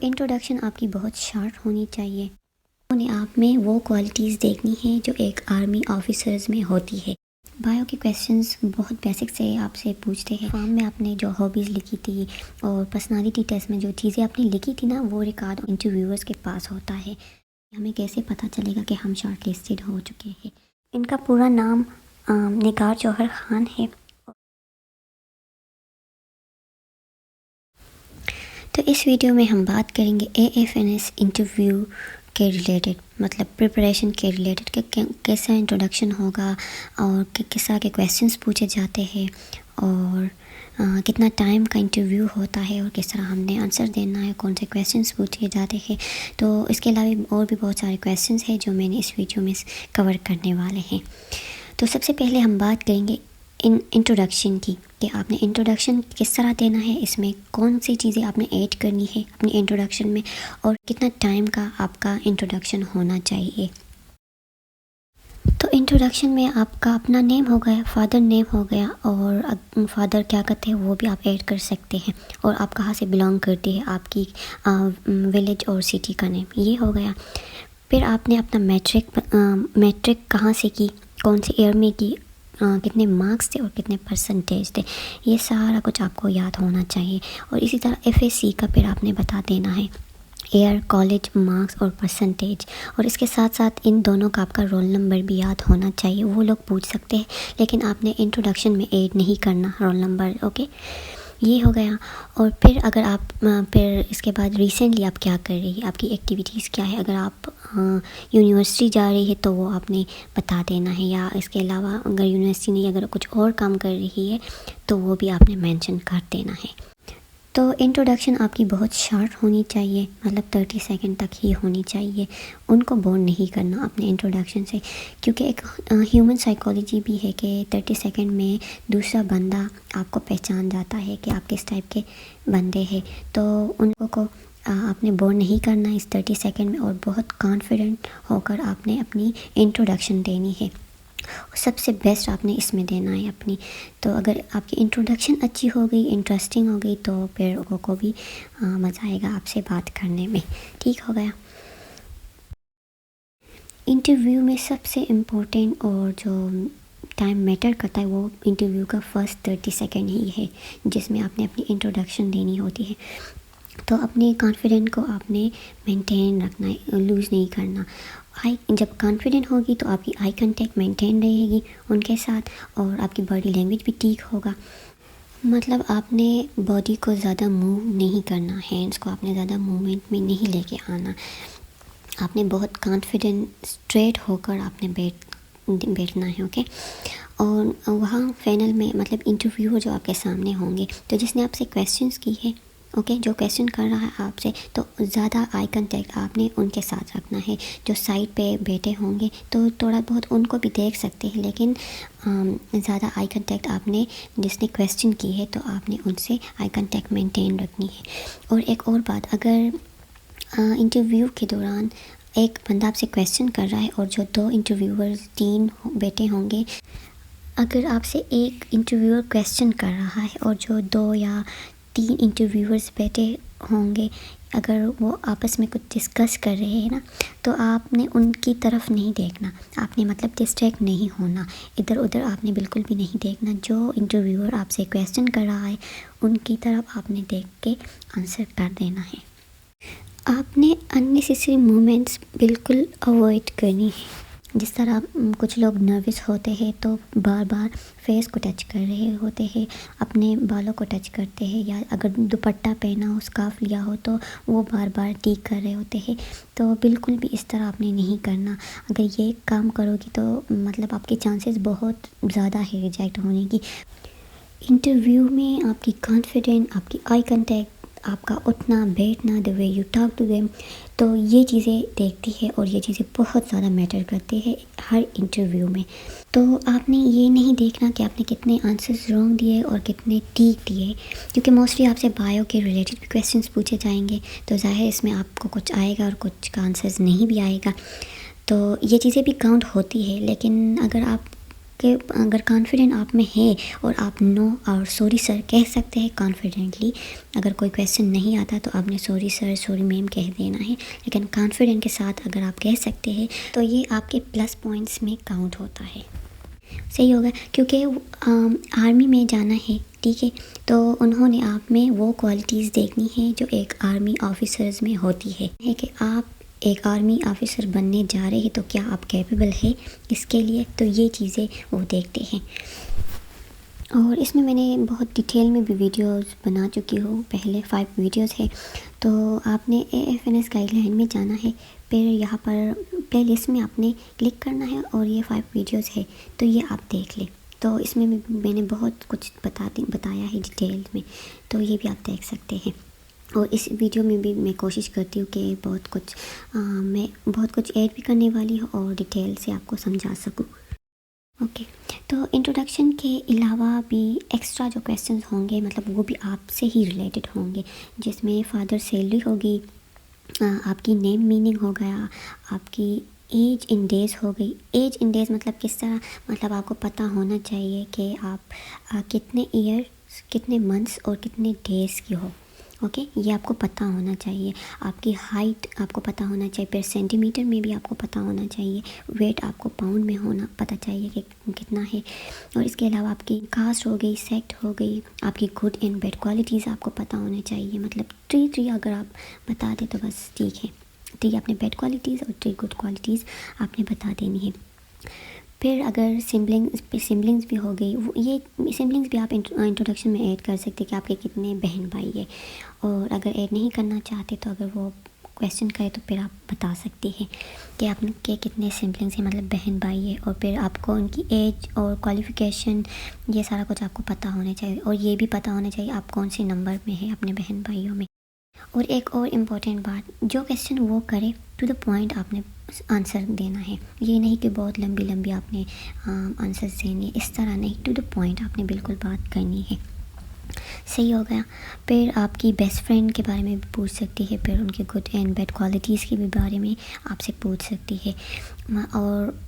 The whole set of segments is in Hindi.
इंट्रोडक्शन आपकी बहुत शार्प होनी चाहिए। उन्हें आप में वो क्वालिटीज़ देखनी है जो एक आर्मी ऑफिसर्स में होती है। बायो के क्वेश्चंस बहुत बेसिक से आपसे पूछते हैं। फॉर्म में आपने जो हॉबीज़ लिखी थी और पर्सनालिटी टेस्ट में जो चीज़ें आपने लिखी थी ना, वो रिकॉर्ड इंटरव्यूअर्स के पास होता है। हमें कैसे पता चलेगा कि हम शॉर्ट लिस्टेड हो चुके हैं। इनका पूरा नाम निगार जौहर खान है। तो इस वीडियो में हम बात करेंगे AFNS इंटरव्यू के रिलेटेड, मतलब प्रिपरेशन के रिलेटेड कि कैसा इंट्रोडक्शन होगा और किस तरह के क्वेश्चंस पूछे जाते हैं और कितना टाइम का इंटरव्यू होता है और किस तरह हमने आंसर देना है, कौन से क्वेश्चंस पूछे जाते हैं। तो इसके अलावा और भी बहुत सारे क्वेश्चंस हैं जो मैंने इस वीडियो में कवर करने वाले हैं। तो सबसे पहले हम बात करेंगे इंट्रोडक्शन की, कि आपने इंट्रोडक्शन किस तरह देना है, इसमें कौन सी चीज़ें आपने ऐड करनी है अपनी इंट्रोडक्शन में और कितना टाइम का आपका इंट्रोडक्शन होना चाहिए। तो इंट्रोडक्शन में आपका अपना नेम हो गया, फादर नेम हो गया और फादर क्या करते हैं वो भी आप ऐड कर सकते हैं, और आप कहाँ से बिलोंग करते हैं, आपकी विलेज और सिटी का नेम, ये हो गया। फिर आपने अपना मैट्रिक कहाँ से की, कौन से ईयर में की, कितने मार्क्स थे और कितने परसेंटेज थे, ये सारा कुछ आपको याद होना चाहिए। और इसी तरह FSC का फिर आपने बता देना है, ईयर, कॉलेज, मार्क्स और परसेंटेज। और इसके साथ साथ इन दोनों का आपका रोल नंबर भी याद होना चाहिए। वो लोग पूछ सकते हैं लेकिन आपने इंट्रोडक्शन में ऐड नहीं करना रोल नंबर, ओके। ये हो गया। और फिर अगर आप फिर इसके बाद रिसेंटली आप क्या कर रही है, आपकी एक्टिविटीज़ क्या है। अगर आप यूनिवर्सिटी जा रही है तो वो आपने बता देना है, या इसके अलावा अगर यूनिवर्सिटी नहीं, अगर कुछ और काम कर रही है तो वो भी आपने मेंशन कर देना है। तो इंट्रोडक्शन आपकी बहुत शार्ट होनी चाहिए, मतलब 30 सेकंड तक ही होनी चाहिए। उनको बोर नहीं करना अपने इंट्रोडक्शन से, क्योंकि एक ह्यूमन साइकोलॉजी भी है कि 30 सेकंड में दूसरा बंदा आपको पहचान जाता है कि आप किस टाइप के बंदे हैं। तो उनको आपने बोर नहीं करना इस 30 सेकंड में, और बहुत कॉन्फिडेंट होकर आपने अपनी इंट्रोडक्शन देनी है। सबसे बेस्ट आपने इसमें देना है अपनी। तो अगर आपकी इंट्रोडक्शन अच्छी हो गई, इंटरेस्टिंग हो गई, तो फिर लोगों को भी मज़ा आएगा आपसे बात करने में। ठीक हो गया। इंटरव्यू में सबसे इम्पोर्टेंट और जो टाइम मैटर करता है वो इंटरव्यू का फर्स्ट 30 सेकंड ही है, जिसमें आपने अपनी इंट्रोडक्शन देनी होती है। तो अपने कॉन्फिडेंट को आपने मेंटेन रखना है, लूज़ नहीं करना। जब कॉन्फिडेंट होगी तो आपकी आई कांटेक्ट मेंटेन रहेगी उनके साथ, और आपकी बॉडी लैंग्वेज भी ठीक होगा। मतलब आपने बॉडी को ज़्यादा मूव नहीं करना, हैंड्स को आपने ज़्यादा मूवमेंट में नहीं लेके आना। आपने बहुत कॉन्फिडेंट स्ट्रेट होकर आपने बैठना है, ओके। और वहाँ फाइनल में मतलब इंटरव्यू जो आपके सामने होंगे, तो जिसने आपसे क्वेश्चंस की है, ओके, जो क्वेश्चन कर रहा है आपसे, तो ज़्यादा आई कांटेक्ट आपने उनके साथ रखना है। जो साइड पे बैठे होंगे तो थोड़ा बहुत उनको भी देख सकते हैं, लेकिन ज़्यादा आई कांटेक्ट आपने, जिसने क्वेश्चन की है तो आपने उनसे आई कांटेक्ट मेंटेन रखनी है। और एक और बात, अगर इंटरव्यू के दौरान एक बंदा आपसे क्वेश्चन कर रहा है और जो 2 इंटरव्यूअर्स 3 बैठे होंगे, अगर आपसे एक इंटरव्यूअर क्वेश्चन कर रहा है और जो 2 या 3 इंटरव्यूअर्स बैठे होंगे, अगर वो आपस में कुछ डिस्कस कर रहे हैं ना, तो आपने उनकी तरफ नहीं देखना। आपने मतलब डिस्ट्रैक्ट नहीं होना, इधर उधर आपने बिल्कुल भी नहीं देखना। जो इंटरव्यूअर आपसे क्वेश्चन कर रहा है उनकी तरफ आपने देख के आंसर कर देना है। आपने अननेसेसरी मूवमेंट्स बिल्कुल अवॉइड करनी है। जिस तरह कुछ लोग नर्वस होते हैं तो बार बार फेस को टच कर रहे होते हैं, अपने बालों को टच करते हैं, या अगर दुपट्टा पहना हो, स्कार्फ लिया हो, तो वो बार बार टीक कर रहे होते हैं। तो बिल्कुल भी इस तरह आपने नहीं करना। अगर ये काम करोगी तो मतलब आपके चांसेस बहुत ज़्यादा है रिजेक्ट होने की। इंटरव्यू में आपकी कॉन्फिडेंट, आपकी आई कांटेक्ट, आपका उठना बैठना, the way you talk to them, तो ये चीज़ें देखती है और ये चीज़ें बहुत ज़्यादा मैटर करती है हर इंटरव्यू में। तो आपने ये नहीं देखना कि आपने कितने आंसर्स रॉन्ग दिए और कितने ठीक दिए, क्योंकि मोस्टली आपसे बायो के रिलेटेड भी क्वेश्चंस पूछे जाएंगे, तो ज़ाहिर इसमें आपको कुछ आएगा और कुछ का आंसर्स नहीं भी आएगा। तो ये चीज़ें भी काउंट होती है, लेकिन अगर आप कि अगर कॉन्फिडेंट आप में है और आप नो और सॉरी सर कह सकते हैं कॉन्फिडेंटली। अगर कोई क्वेश्चन नहीं आता तो आपने सॉरी सर, सॉरी मैम कह देना है, लेकिन कॉन्फिडेंट के साथ अगर आप कह सकते हैं तो ये आपके प्लस पॉइंट्स में काउंट होता है। सही होगा, क्योंकि आर्मी में जाना है, ठीक है, तो उन्होंने आप में वो क्वालिटीज़ देखनी है जो एक आर्मी ऑफिसर्स में होती है कि आप एक आर्मी ऑफिसर बनने जा रहे हैं तो क्या आप कैपेबल है इसके लिए। तो ये चीज़ें वो देखते हैं। और इसमें मैंने बहुत डिटेल में भी वीडियोस बना चुकी हूँ, पहले 5 वीडियोस है। तो आपने AFNS गाइडलाइन में जाना है, फिर यहाँ पर प्लेलिस्ट में आपने क्लिक करना है और ये 5 वीडियोस है, तो ये आप देख लें। तो इसमें भी मैंने बहुत कुछ बताया है डिटेल में, तो ये भी आप देख सकते हैं। और इस वीडियो में भी मैं कोशिश करती हूँ कि मैं बहुत कुछ ऐड भी करने वाली हूँ और डिटेल से आपको समझा सकूँ। ओके, तो इंट्रोडक्शन के अलावा भी एक्स्ट्रा जो क्वेश्चंस होंगे मतलब वो भी आपसे ही रिलेटेड होंगे, जिसमें फादर सैलरी होगी, आपकी नेम मीनिंग हो गया, आपकी एज इन डेज़ हो गई। एज इन डेज़ मतलब किस तरह, मतलब आपको पता होना चाहिए कि आप कितने ईयर्स, कितने मंथ्स और कितने डेज़ की हो। ओके, ये आपको पता होना चाहिए। आपकी हाइट आपको पता होना चाहिए, फिर सेंटीमीटर में भी आपको पता होना चाहिए। वेट आपको पाउंड में होना पता चाहिए कि कितना है। और इसके अलावा आपकी कास्ट हो गई, सेक्ट हो गई, आपकी गुड एंड बैड क्वालिटीज़ आपको पता होना चाहिए। मतलब 3 अगर आप बता दें तो बस ठीक है। 3 आपने बैड क्वालिटीज़ और 3 गुड क्वालिटीज़ आपने बता देनी है। फिर अगर सिबलिंग्स भी हो गई, ये सिबलिंग्स भी आप इंट्रोडक्शन में ऐड कर सकते हैं कि आपके कितने बहन भाई है। और अगर ऐड नहीं करना चाहते तो अगर वो क्वेश्चन करे तो फिर आप बता सकते हैं कि आपके कितने सिबलिंग्स हैं, मतलब बहन भाई है। और फिर आपको उनकी एज और क्वालिफ़िकेशन ये सारा कुछ आपको पता होना चाहिए। और ये भी पता होना चाहिए आप कौन से नंबर में है अपने बहन भाइयों में। और एक और इम्पॉर्टेंट बात, जो क्वेश्चन वो करे टू द पॉइंट आपने आंसर देना है। ये नहीं कि बहुत लंबी आपने आंसर्स देने, इस तरह नहीं, टू द पॉइंट आपने बिल्कुल बात करनी है। सही हो गया। फिर आपकी बेस्ट फ्रेंड के बारे में भी पूछ सकती है, फिर उनके गुड एंड बैड क्वालिटीज़ के भी बारे में आपसे पूछ सकती है। और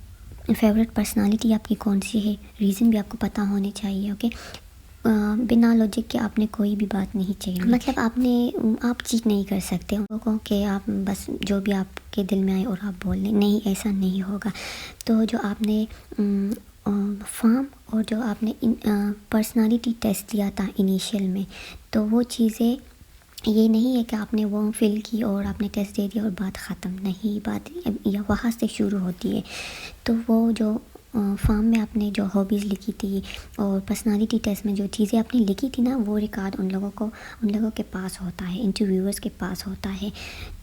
फेवरेट पर्सनालिटी आपकी कौन सी है, रीज़न भी आपको पता होने चाहिए। ओके, बिना लॉजिक के आपने कोई भी बात नहीं चाहिए, मतलब आप चीट नहीं कर सकते उन लोगों के, आप बस जो भी आपके दिल में आए और आप बोल लें, नहीं ऐसा नहीं होगा। तो जो आपने फॉर्म और जो आपने पर्सनालिटी टेस्ट दिया था इनिशियल में, तो वो चीज़ें ये नहीं है कि आपने वो फिल की और आपने टेस्ट दे दिया और बात ख़त्म, नहीं, बात या वहाँ से शुरू होती है। तो वो जो फॉर्म में आपने जो हॉबीज़ लिखी थी और पर्सनालिटी टेस्ट में जो चीज़ें आपने लिखी थी ना, वो रिकॉर्ड उन लोगों के पास होता है, इंटरव्यूअर्स के पास होता है।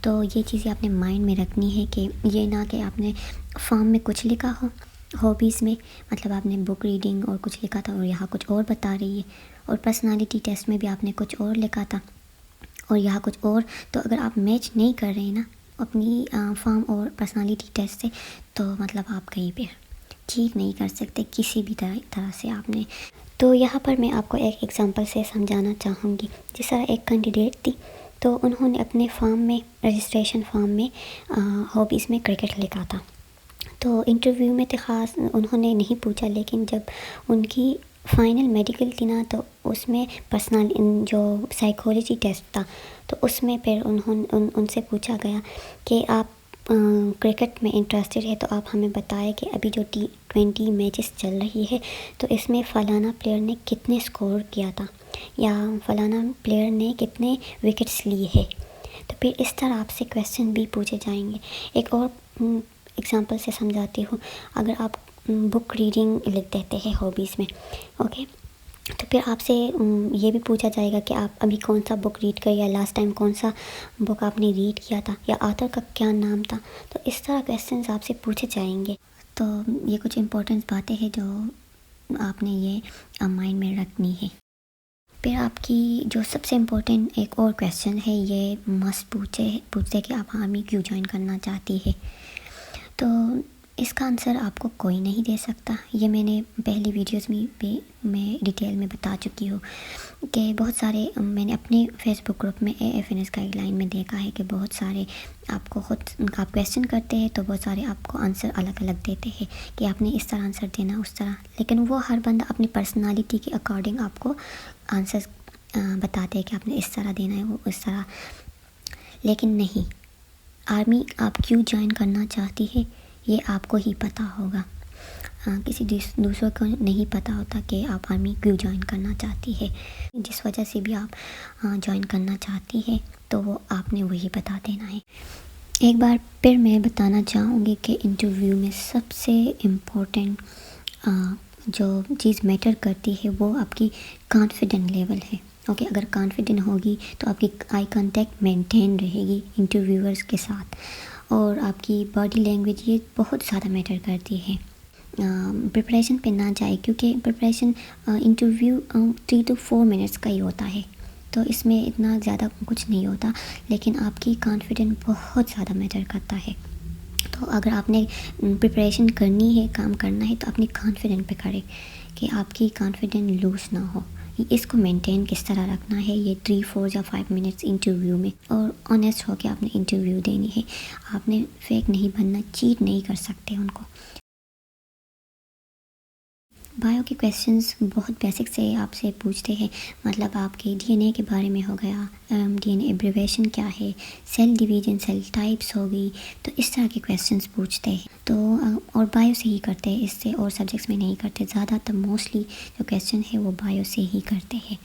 तो ये चीज़ें आपने माइंड में रखनी है कि ये ना कि आपने फॉर्म में कुछ लिखा हो हॉबीज़ में, मतलब आपने बुक रीडिंग और कुछ लिखा था और यहाँ कुछ और बता रही है, और पर्सनालिटी टेस्ट में भी आपने कुछ और लिखा था और यहाँ कुछ और। तो अगर आप मैच नहीं कर रहे हैं ना अपनी फॉर्म और पर्सनालिटी टेस्ट से, तो मतलब आप कहीं पे चीट नहीं कर सकते किसी भी तरह से आपने। तो यहाँ पर मैं आपको एक एग्जांपल से समझाना चाहूँगी। जिस तरह एक कैंडिडेट थी, तो उन्होंने अपने फॉर्म में, रजिस्ट्रेशन फॉर्म में हॉबीज़ में क्रिकेट लिखा था। तो इंटरव्यू में तो ख़ास उन्होंने नहीं पूछा, लेकिन जब उनकी फाइनल मेडिकल थी ना, तो उसमें पर्सनल जो साइकोलॉजी टेस्ट था, तो उसमें फिर उनसे पूछा गया कि आप क्रिकेट में इंटरेस्टेड है, तो आप हमें बताएं कि अभी जो T20 मैचेस चल रही है, तो इसमें फ़लाना प्लेयर ने कितने स्कोर किया था या फ़लाना प्लेयर ने कितने विकेट्स लिए है। तो फिर इस तरह आपसे क्वेश्चन भी पूछे जाएंगे। एक और एग्जांपल से समझाती हूँ। अगर आप बुक रीडिंग लिख देते हैं हॉबीज़ में, ओके, तो फिर आपसे ये भी पूछा जाएगा कि आप अभी कौन सा बुक रीड कर, या लास्ट टाइम कौन सा बुक आपने रीड किया था, या ऑथर का क्या नाम था। तो इस तरह क्वेश्चंस आपसे पूछे जाएंगे। तो ये कुछ इम्पोर्टेंट बातें हैं जो आपने ये माइंड में रखनी है। फिर आपकी जो सबसे इम्पोर्टेंट एक और क्वेश्चन है, ये मस्ट पूछते कि आप आर्मी क्यों ज्वाइन करना चाहती है। तो इसका आंसर आपको कोई नहीं दे सकता। ये मैंने पहली वीडियोस में भी मैं डिटेल में बता चुकी हूँ कि बहुत सारे मैंने अपने फेसबुक ग्रुप में AFNS गाइडलाइन में देखा है कि बहुत सारे आपको खुद आप क्वेश्चन करते हैं तो बहुत सारे आपको आंसर अलग अलग देते हैं कि आपने इस तरह आंसर देना उस तरह, लेकिन वो हर बंदा अपनी पर्सनालिटी के अकॉर्डिंग आपको आंसर बताते हैं कि आपने इस तरह देना है वो इस तरह। लेकिन नहीं, आर्मी आप क्यों ज्वाइन करना चाहती है ये आपको ही पता होगा। किसी दूसरों को नहीं पता होता कि आप आर्मी क्यों ज्वाइन करना चाहती है। जिस वजह से भी आप ज्वाइन करना चाहती है तो वो आपने वही बता देना है। एक बार फिर मैं बताना चाहूँगी कि इंटरव्यू में सबसे इम्पोर्टेंट जो चीज़ मैटर करती है वो आपकी कॉन्फिडेंट लेवल है। ओके, अगर कॉन्फिडेंट होगी तो आपकी आई कांटेक्ट मेंटेन रहेगी इंटरव्यूअर्स के साथ, और आपकी बॉडी लैंग्वेज ये बहुत ज़्यादा मैटर करती है। प्रिपरेशन पे ना जाए क्योंकि प्रिपरेशन इंटरव्यू 3 to 4 मिनट्स का ही होता है, तो इसमें इतना ज़्यादा कुछ नहीं होता, लेकिन आपकी कॉन्फिडेंस बहुत ज़्यादा मैटर करता है। तो अगर आपने प्रिपरेशन करनी है, काम करना है, तो अपनी कॉन्फिडेंस पे करें कि आपकी कॉन्फिडेंस लूज ना हो। इसको मेंटेन किस तरह रखना है ये 3, 4 या 5 मिनट्स इंटरव्यू में, और ऑनेस्ट होकर आपने इंटरव्यू देनी है। आपने फेक नहीं बनना, चीट नहीं कर सकते उनको। बायो के क्वेश्चंस बहुत बेसिक से आपसे पूछते हैं, मतलब आपके DNA के बारे में हो गया, DNA एब्रिवेशन क्या है, सेल डिवीजन, सेल टाइप्स हो गई, तो इस तरह के क्वेश्चंस पूछते हैं। तो और बायो से ही करते हैं, इससे और सब्जेक्ट्स में नहीं करते। ज़्यादातर मोस्टली जो क्वेश्चन है वो बायो से ही करते हैं।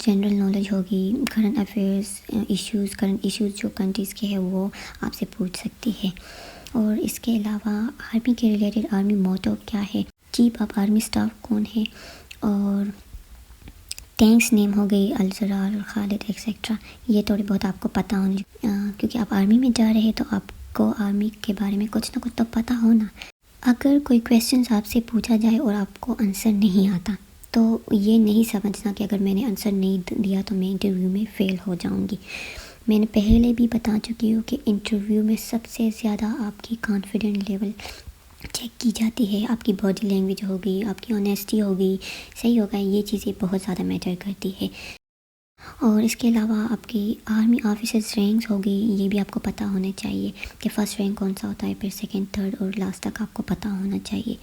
जनरल नॉलेज होगी, करंट अफेयर्स करंट इश्यूज़ जो कंट्रीज़ के हैं वो आपसे पूछ सकती है। और इसके अलावा आर्मी के रिलेटेड आर्मी मोटो क्या है, चीफ ऑफ आर्मी स्टाफ कौन है, और टैंक्स नेम हो गई, अल-जरार, खालिद एक्सेट्रा, ये थोड़े बहुत आपको पता होंगे क्योंकि आप आर्मी में जा रहे हैं तो आपको आर्मी के बारे में कुछ ना कुछ तो पता होना। अगर कोई क्वेश्चन आपसे पूछा जाए और आपको आंसर नहीं आता तो ये नहीं समझना कि अगर मैंने आंसर नहीं दिया तो मैं इंटरव्यू में फ़ेल हो जाऊंगी। मैंने पहले भी बता चुकी हूँ कि इंटरव्यू में सबसे ज़्यादा आपकी कॉन्फिडेंट लेवल चेक की जाती है। आपकी बॉडी लैंग्वेज होगी, आपकी ऑनेस्टी होगी, सही होगा, ये चीज़ें बहुत ज़्यादा मैटर करती है। और इसके अलावा आपकी आर्मी ऑफिसर्स रैंक्स होगी, ये भी आपको पता होने चाहिए कि फ़र्स्ट रैंक कौन सा होता है, फिर सेकंड, थर्ड और लास्ट तक आपको पता होना चाहिए।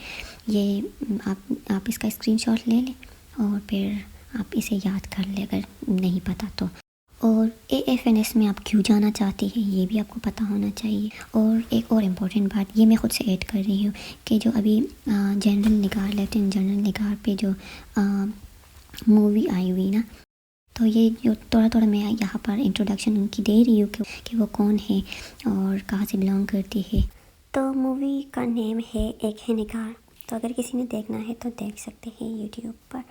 ये आप इसका स्क्रीनशॉट ले लें और फिर आप इसे याद कर लें अगर नहीं पता तो। और AFNS में आप क्यों जाना चाहती हैं ये भी आपको पता होना चाहिए। और एक और इम्पॉर्टेंट बात ये मैं ख़ुद से ऐड कर रही हूँ कि जो अभी जनरल निगार, लेफ्टिनेंट जनरल निगार पे जो मूवी आई हुई ना, तो ये जो थोड़ा थोड़ा मैं यहाँ पर इंट्रोडक्शन उनकी दे रही हूँ कि वो कौन है और कहाँ से बिलोंग करती है। तो मूवी का नेम है एक है निगार, तो अगर किसी ने देखना है तो देख सकते हैं यूट्यूब पर।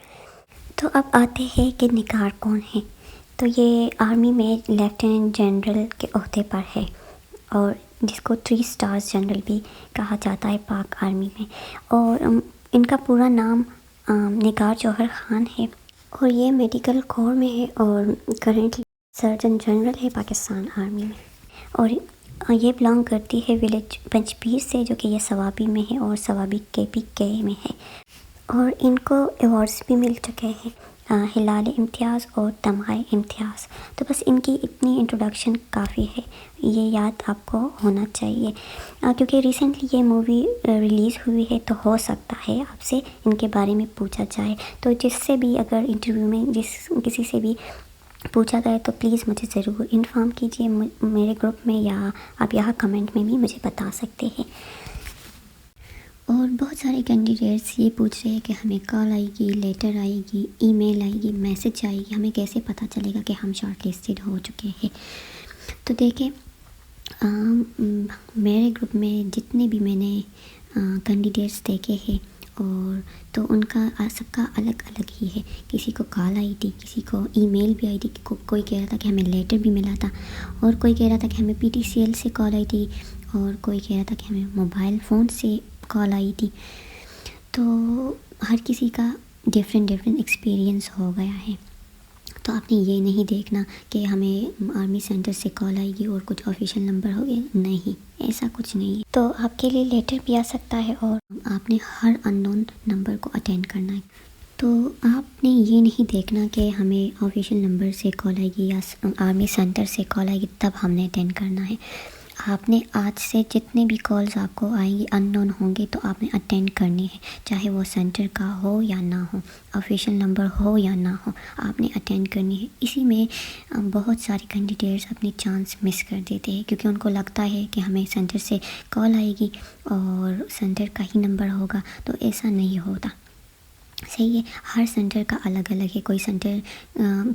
तो अब आते हैं कि निगार कौन है। तो ये आर्मी में लेफ्टिनेंट जनरल के ओहदे पर है और जिसको 3 स्टार्स जनरल भी कहा जाता है पाक आर्मी में। और इनका पूरा नाम निगार जौहर ख़ान है और ये मेडिकल कोर में है और करेंटली सर्जन जनरल है पाकिस्तान आर्मी में। और ये बिलोंग करती है विलेज पंचपीर से, जो कि ये सवाबी में है और सवाबी KPK में है। और इनको अवार्ड्स भी मिल चुके हैं, हिलाल इम्तियाज़ और तमग़ा इम्तियाज़। तो बस इनकी इतनी इंट्रोडक्शन काफ़ी है, ये याद आपको होना चाहिए क्योंकि रिसेंटली ये मूवी रिलीज़ हुई है, तो हो सकता है आपसे इनके बारे में पूछा जाए। तो जिससे भी अगर इंटरव्यू में किसी से भी पूछा गया तो प्लीज़ मुझे ज़रूर इन्फॉर्म कीजिए मेरे ग्रुप में, या आप यहाँ कमेंट में भी मुझे बता सकते हैं। और बहुत सारे कैंडिडेट्स ये पूछ रहे हैं कि हमें कॉल आएगी, लेटर आएगी, ईमेल आएगी, मैसेज आएगी, हमें कैसे पता चलेगा कि हम शॉर्टलिस्टेड हो चुके हैं। तो देखिए मेरे ग्रुप में जितने भी मैंने कैंडिडेट्स देखे हैं और तो उनका सबका अलग अलग ही है। किसी को कॉल आई थी, किसी को ईमेल भी आई थी, कोई कह रहा था कि हमें लेटर भी मिला था, और कोई कह रहा था कि हमें PTCL से कॉल आई थी, और कोई कह रहा था कि हमें मोबाइल फ़ोन से कॉल आई थी। तो हर किसी का डिफरेंट एक्सपीरियंस हो गया है। तो आपने ये नहीं देखना कि हमें आर्मी सेंटर से कॉल आएगी और कुछ ऑफिशियल नंबर होंगे, नहीं, ऐसा कुछ नहीं है। तो आपके लिए लेटर भी आ सकता है और आपने हर अननोन नंबर को अटेंड करना है। तो आपने ये नहीं देखना कि हमें ऑफिशियल नंबर से कॉल आएगी या आर्मी सेंटर से कॉल आएगी तब हमने अटेंड करना है। आपने आज से जितने भी कॉल्स आपको आएंगी अननोन होंगे तो आपने अटेंड करनी है, चाहे वो सेंटर का हो या ना हो, ऑफिशियल नंबर हो या ना हो, आपने अटेंड करनी है। इसी में बहुत सारे कैंडिडेट्स अपनी चांस मिस कर देते हैं क्योंकि उनको लगता है कि हमें सेंटर से कॉल आएगी और सेंटर का ही नंबर होगा, तो ऐसा नहीं होता। सही है, हर सेंटर का अलग अलग है। कोई सेंटर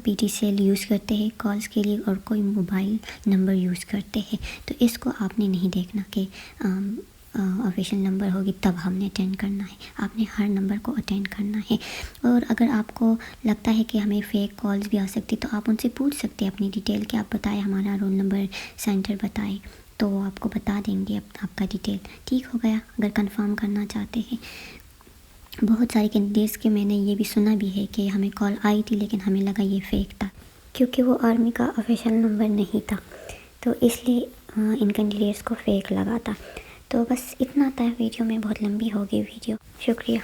पीटी सेल यूज़ करते हैं कॉल्स के लिए और कोई मोबाइल नंबर यूज़ करते हैं। तो इसको आपने नहीं देखना कि ऑफिशियल नंबर होगी तब हमने अटेंड करना है, आपने हर नंबर को अटेंड करना है। और अगर आपको लगता है कि हमें फ़ेक कॉल्स भी आ सकती तो आप उनसे पूछ सकते हैं अपनी डिटेल कि आप बताएं, हमारा रोल नंबर सेंटर बताएं, तो वो आपको बता देंगे आपका डिटेल। ठीक हो गया। अगर कंफर्म करना चाहते हैं, बहुत सारे कैंडिडेट्स के मैंने ये भी सुना भी है कि हमें कॉल आई थी लेकिन हमें लगा ये फ़ेक था क्योंकि वो आर्मी का ऑफिशियल नंबर नहीं था, तो इसलिए इन कैंडिडेट्स को फ़ेक लगा था। तो बस इतना था वीडियो में, बहुत लंबी होगी वीडियो। शुक्रिया।